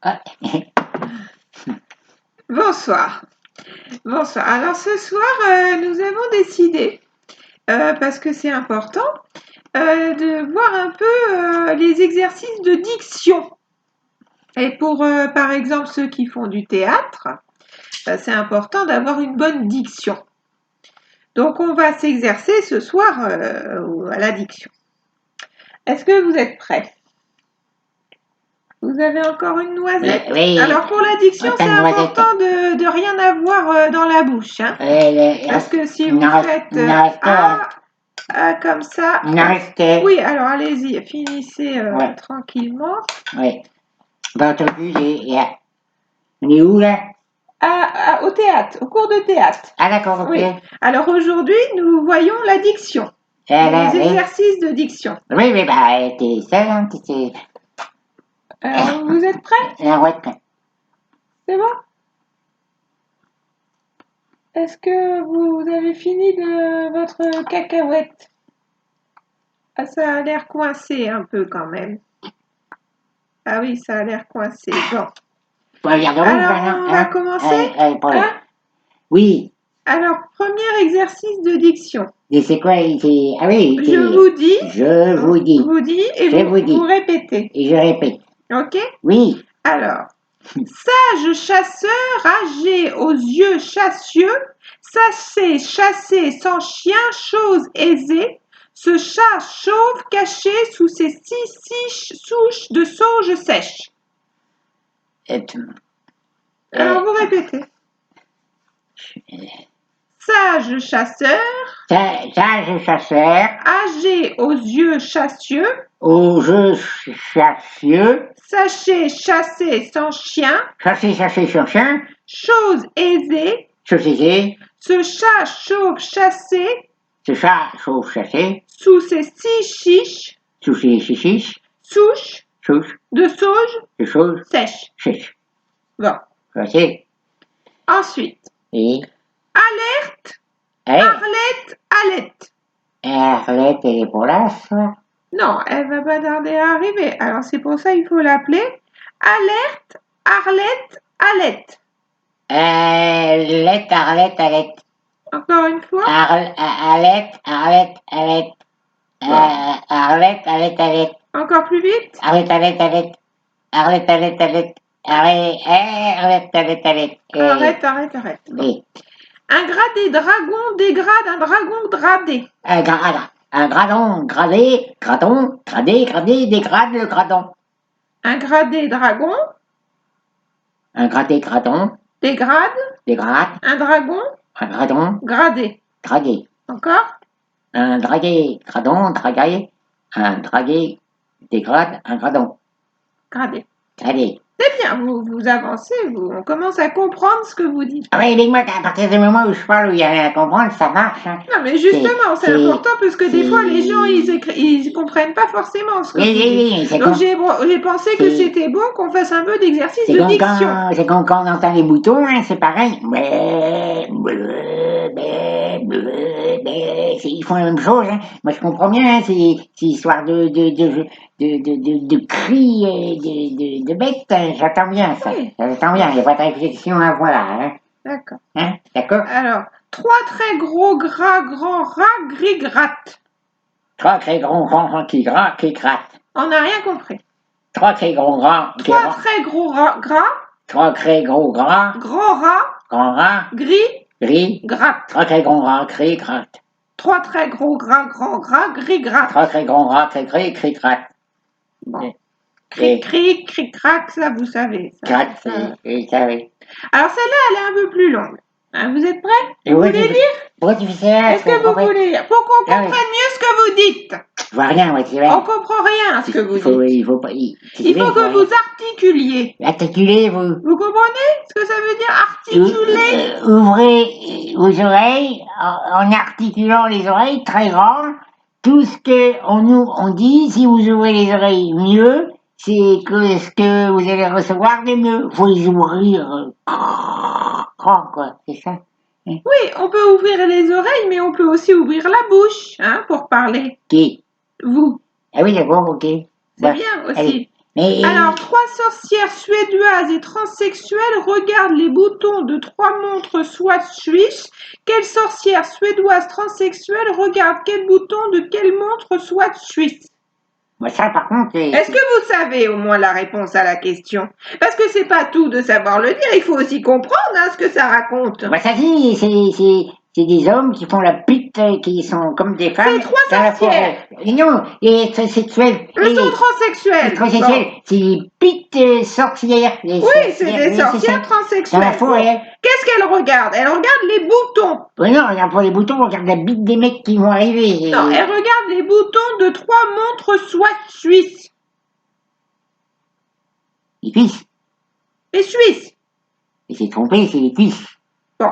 Ah. Bonsoir. Bonsoir. Alors ce soir, nous avons décidé, parce que c'est important, de voir un peu les exercices de diction. Et pour, par exemple, ceux qui font du théâtre, c'est important d'avoir une bonne diction. Donc on va s'exercer ce soir à la diction. Est-ce que vous êtes prêts? Vous avez encore une noisette? Oui. Alors pour l'addiction, c'est important de rien avoir dans la bouche. Hein? Parce que si vous faites comme ça... Oui, alors allez-y, finissez tranquillement. Oui. Pas entendu, on est où là? Au théâtre, au cours de théâtre. Ah d'accord, ok. Oui. Alors aujourd'hui, nous voyons la diction. Les exercices de diction. Oui, oui, bah t'es seul, hein, Alors, vous êtes prêts? Ouais, prêt. C'est bon? Est-ce que vous avez fini de votre cacahuète? Ah, ça a l'air coincé un peu quand même. Ah oui, ça a l'air coincé. Bon. Alors, on va commencer? Oui. Alors, premier exercice de diction. Et c'est quoi? Ah oui. Je vous dis. Vous dis. Et vous répétez. Et je répète. Ok? Oui. Alors, sage chasseur âgé aux yeux chassieux, sachez chasser sans chien, chose aisée, ce chat chauve caché sous ses 6 souches de sauge sèche. Alors vous répétez. Sage chasseur. Sage chasseur. Âgé aux yeux chassieux. Aux yeux chassieux. Sachez chasser sans chien. Chasser sans chien. Chose aisée. Chose aisée. Ce chat chauve chassé. Ce chat chauve chassé. Sous ses 6 chiches. Sous ses 6 chiches. Souches. De sauge. De sauge. Sèche. Sèche. Bon. Voici. Ensuite. Et. Alerte. Arlette. Alette. Arlette, elle est pour là, ça? Non, elle va pas tarder à arriver. Alors c'est pour ça qu'il faut l'appeler Alerte, Arlette, Alette. Arlette. Encore une fois. Arlette. Arlette. Encore plus vite. Arlette. Arrête. Bon. Un gradé dragon dégrade un dragon gradé. Un gradon dégrade le gradon. Un gradé dragon. Un gradé gradon. Dégrade. Un dragon. Gradé. Encore. Un dragué gradon. Un dragué dégrade un gradon. Gradé. Gradé. C'est bien, vous avancez, on commence à comprendre ce que vous dites. Ah oui, dis-moi qu'à partir du moment où je parle, où il y a rien à comprendre, ça marche. Hein. Non, mais justement, c'est important parce que des fois, les gens, ils comprennent pas forcément ce que vous dites. Oui, donc, j'ai pensé que c'était bon qu'on fasse un peu d'exercice de diction. C'est comme quand on entend les moutons, hein, c'est pareil. Ils font la même chose. Hein. Moi, je comprends bien, hein, c'est histoire de cris de bêtes. Hein. J'entends bien ça. Oui. J'entends bien, il n'y a pas de réflexion à voir. Hein. D'accord. Hein, d'accord. Alors, 3 très gros gras grands rats gris gratte. 3 très gros grands qui grattent. On n'a rien compris. 3 très gros gras. 3 très gros gras. 3 très gros gras. Grands rats. Gris. Gratte. 3 très gros rats gris gratte. 3 très gros gras gris gratte. 3 très gros rats gris gratte. Bon. Cric-crac, ça vous savez. Gratte, oui. Alors celle-là, elle est un peu plus longue. Hein, vous êtes prêts? Vous voulez lire? Pourquoi tu fais ça? Est-ce que vous voulez lire? Pour qu'on comprenne mieux ce que vous dites. Je vois rien, moi, tu vois. On comprend rien à ce que vous dites. Il faut que vous articuliez. Articulez, vous. Vous comprenez ce que ça veut dire articuler? Ouvrez vos oreilles en articulant les oreilles très grandes. Tout ce on dit, si vous ouvrez les oreilles mieux, c'est que ce que vous allez recevoir de mieux. Faut les ouvrir grand, quoi, c'est ça. Oui, on peut ouvrir les oreilles, mais on peut aussi ouvrir la bouche, hein, pour parler. Qui? Vous. Ah oui, d'accord, ok. C'est bien aussi. Mais Alors, 3 sorcières suédoises et transsexuelles regardent les boutons de 3 montres Swatch suisses. Quelle sorcière suédoise transsexuelle regarde quel bouton de quelle montre Swatch suisse? moi, ça, par contre, Est-ce que vous savez au moins la réponse à la question? Parce que c'est pas tout de savoir le dire, il faut aussi comprendre ce que ça raconte. moi, ça dit, c'est des hommes qui font la pute, qui sont comme des femmes C'est 3 dans la sorcières. forêt. Et non, les transsexuels. Eux sont transsexuels. Les transsexuels, c'est des putes sorcières. Oui, c'est des sorcières Dans la transsexuelles. forêt. Bon. Qu'est-ce qu'elles regardent? Elles regardent les boutons. Oui, non, regarde pour les boutons, on regarde la bite des mecs qui vont arriver. Non, elles regardent les boutons de 3 montres Swatch suisses. Les cuisses. Les Suisses. Et c'est trompé, c'est les cuisses. Bon.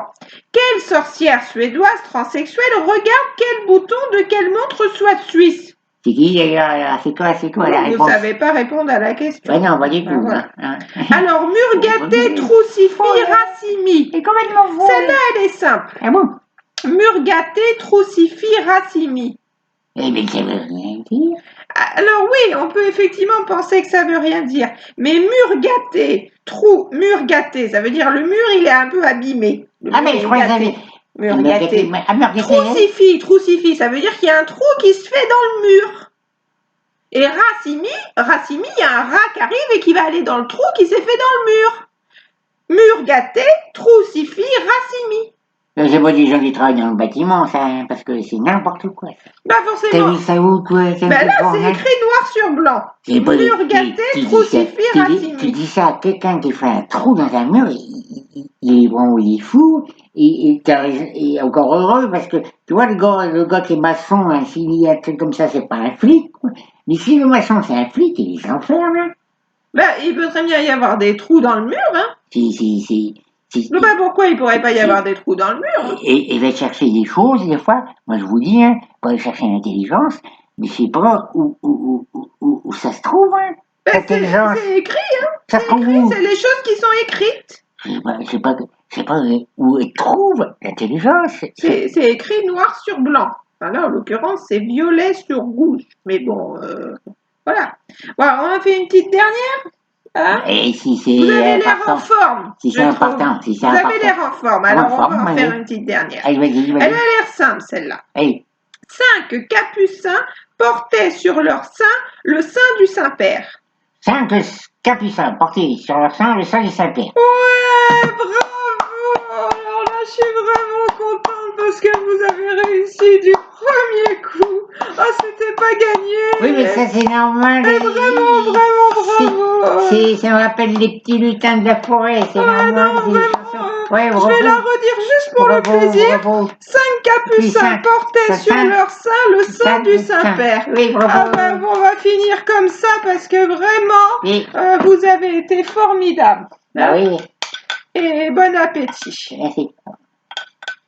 Quelle sorcière suédoise transsexuelle regarde quel bouton de quelle montre Swatch suisse? C'est qui, là, c'est quoi la Vous réponse? ne savez pas répondre à la question. Ouais, non, pas du tout. Voilà. Hein. Alors, Murgaté Troussifi Racimi. C'est complètement faux. Celle-là, elle est simple. Ah bon? Murgaté Troussifi Racimi. Eh bien, ça veut rien dire. Alors oui, on peut effectivement penser que ça veut rien dire. Mais mur gâté, ça veut dire le mur, il est un peu abîmé. Le Ah, mur mais je est crois que gâté. Mur gâté. Ah, Troussifi, ça veut dire qu'il y a un trou qui se fait dans le mur. Et Racimi, il y a un rat qui arrive et qui va aller dans le trou qui s'est fait dans le mur. Mur gâté, Troussifi, Racimi. c'est pas des gens qui travaillent dans le bâtiment, ça, hein, parce que c'est n'importe quoi. Ça. Bah T'as forcément. vu ça où, quoi? Ben là, c'est écrit noir sur blanc. Mur gâté, Troussifi, Tu Racimi. dis ça à quelqu'un qui fait un trou dans un mur, il est fou, et encore heureux, parce que, tu vois, le gars qui est maçon, hein, s'il y a un truc comme ça, c'est pas un flic, quoi. Mais si le maçon, c'est un flic, il s'enferme, hein. Ben, il peut très bien y avoir des trous dans le mur, hein. Si, Ben, pourquoi il pourrait pas y avoir des trous dans le mur, hein? et va chercher des choses, des fois, moi je vous dis, hein, pour aller chercher l'intelligence, mais je sais pas où ça se trouve, hein. Ben, L'intelligence, c'est écrit, hein. ça se trouve où? C'est les choses qui sont écrites. Je sais pas où elle trouve l'intelligence. C'est écrit noir sur blanc. Enfin, là, en l'occurrence, c'est violet sur rouge. Mais bon, voilà. Voilà, on a fait une petite dernière. Hein? Et si Vous c'est avez l'air en important, forme. si c'est je trouve. important, si c'est Vous important. avez l'air en forme. Alors, on va en faire une petite dernière. Allez, vas-y, Elle a l'air simple, celle-là. Allez. 5 capucins portaient sur leur sein le sein du Saint-Père. 5 capucins portés sur leur sein le sein du Saint-Père. Ouais, bravo! Alors là, je suis vraiment contente parce que vous avez réussi du premier coup. Oh, c'était pas gagné. Oui, mais ça c'est normal. Et vraiment, bravo. Ça me rappelle les petits lutins de la forêt, c'est normal. Non, vraiment, ouais, je vais la redire juste pour le plaisir. 5 capucins portaient sur leur sein le sein du Saint-Père. Oui, bravo. Ah ben, on va finir comme ça parce que vraiment, vous avez été formidable. Bah oui. Et bon appétit. Merci.